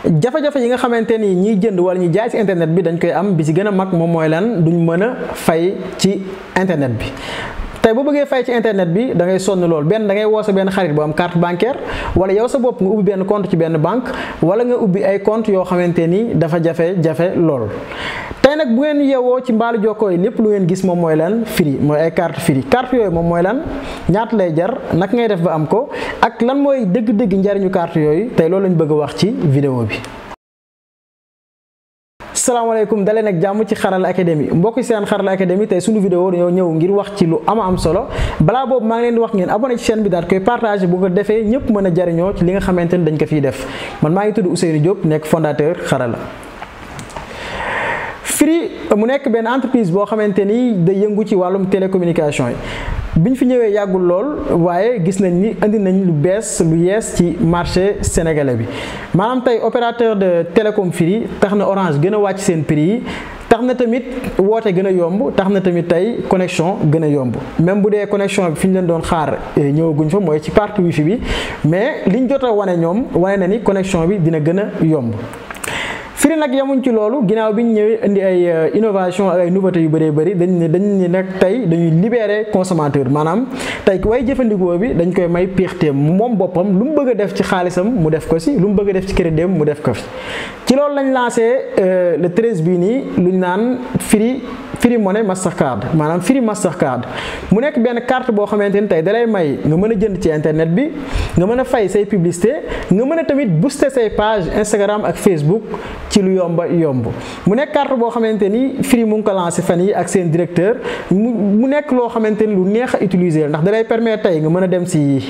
jafe-jafe yi nga xamante ni ñiy jënd wala ñuy jaay ci internet bi dañ koy am bi ci gën a mag moom mooy lan duñ mën a fay ci internet bi. tey boo bëggee fay ci internet bi da ngay sonn lool benn da ngay woo sa benn xarit bu am carte bancaire wala yow sa bopp nga ubbi benn compte ci benn banque wala nga ubbi ay compte yoo xamante ni dafa jafe lool. tey nag bu ngeen yeewoo ci mbaalu jokkoo yi lépp lu ngeen gis moom mooy lan Free mooy ay carte Free carte yooyu moom mooy lan ñaata lay jar naka ngay def ba am ko ak lan mooy dëgg-dëgg njariñu carte yooyu tey loolu lañ bëgg a wax ci vidéo bi. salaamaaleykum daleen ak jàmm ci Xarala Academy mbokk seen Xarala Academy tey suñu vidéo dañoo ñëw ngir wax ci lu am solo balaa boobu maa ngi leen di wax ngeen abonné ci chaîne bi daal koy partagé bu ko defee ñëpp mën a jariñoo ci li nga xamante ni dañ ko fiy def man maa ngi tudd Ousseynou Diop nekk fondateur Xarala. Free mu nekk benn entreprise boo xamante ni day yëngu ci wàllum télécommunication yi biñ fi ñëwee yàggul lool waaye gis nañ ni indi nañ lu bees lu yees ci marché sénégalais bi maanaam tey opérateur de télécom Free tax na Orange gën a wàcc seen prix yi tax na tamit woote gën a yomb tax na tamit tey connexion gën a yomb même bu dee connexion bi fi ñu leen doon xaar ñëwaguñ fa mooy ci partie wifi bi mais liñ jot a wane ñoom wane na ni connexion bi dina gën a yomb. Free nag yamuñ ci loolu ginnaaw bi ñu ñëwee indi ay innovation ak ay nouveautés yu bëree bëri dañ ne nag tey dañuy libérer consommateur maanaam tey way jëfandikoo bi dañ koy may piixteem moom boppam lu mu bëgg a def ci xaalisam mu def ko si lu mu bëgg a def ci crédit mu def ko fi ci loolu lañ lancé le 13 bii nii luñ naan Free Money Mastercard maanaam Free Mastercard mu nekk benn carte boo xamante ni tey dalay may nga mën a jënd ci internet bi nga mën a fay say publicité nga mën a tamit booster say page Instagram ak Facebook ci lu yomb mu nekk carte boo xamante ni Free mu ngi ko lancé fan yi ak seen directeur mu nekk loo xamante ni lu neex a utiliser ndax dalay permettre tey nga mën a dem si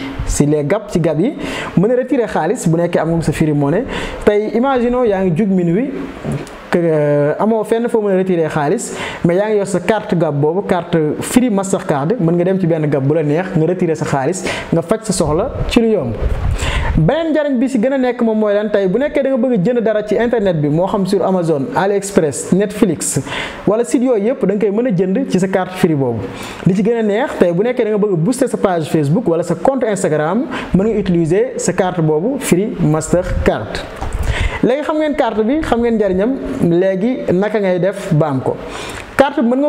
les gab yi mën a retirer xaalis bu nekkee am nga sa Free Money tey imaginons yaa ngi jug minuit amoo fenn foo mën a retirer xaalis mais yaa ngi yor sa carte gab boobu carte Free Mastercard mën nga dem ci benn gab bu la neex nga retirer sa xaalis nga faj sa soxla ci lu yomb. beneen njariñ bi si gën a nekk moom mooy lan tey bu nekkee da nga bëgg jënd dara ci internet bi moo xam sur Amazon AliExpress Netflix wala site yooyu yëpp da nga koy mën a jënd ci sa carte Free boobu li ci gën a neex tey bu nekkee da nga bëgg booster sa page Facebook wala sa compte Instagram mën nga utiliser sa carte boobu Free Mastercard. léegi xam ngeen carte bi xam ngeen njariñam léegi naka ngay def ba am ko carte bi mën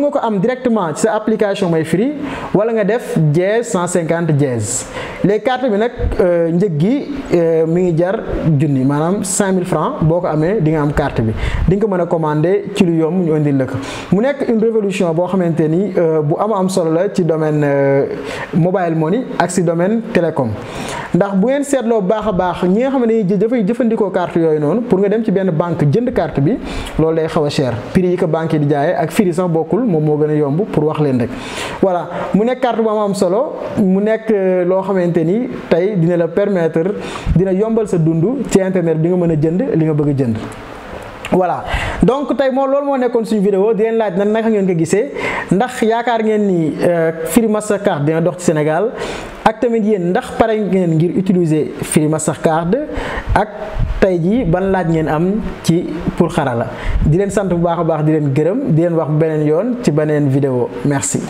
nga ko am directement ci sa application mooy Free wala nga def dièse 150 dièse léegi carte bi nag njëg gi mi ngi jar junni maanaam 5000 francs boo ko amee di nga am carte bi di nga ko mën a commander ci lu yomb ñu indil la ko mu nekk une révolution boo xamante ni bu am solo la ci domaine mobile money ak ci domaine télécom ndax bu ngeen seetloo baax a baax ñi nga xam ne dafay jëfandikoo carte yooyu noonu pour nga dem ci benn banque jënd carte bi loolu day xaw a cher prix yi ko banque yi di jaayee ak Free sax bokkul moom moo gën a yomb pour wax leen rek voilà mu nekk carte bu am solo mu nekk loo xamante ni tey dina la permettre dina yombal sa dund ci internet bi nga mën a jënd li nga bëgg a jënd. voilà donc tey loolu moo nekkoon suñu vidéo di leen laaj naka ngeen ko gisee ndax yaakaar ngeen ni Free Mastercard dina dox ci Sénégal ak tamit yéen ndax pare ngeen ngir utiliser Free Mastercard ak tey jii ban laaj ngeen am ci pour Xarala di leen sant bu baax a baax di leen gërëm di leen wax beneen yoon ci beneen vidéo merci.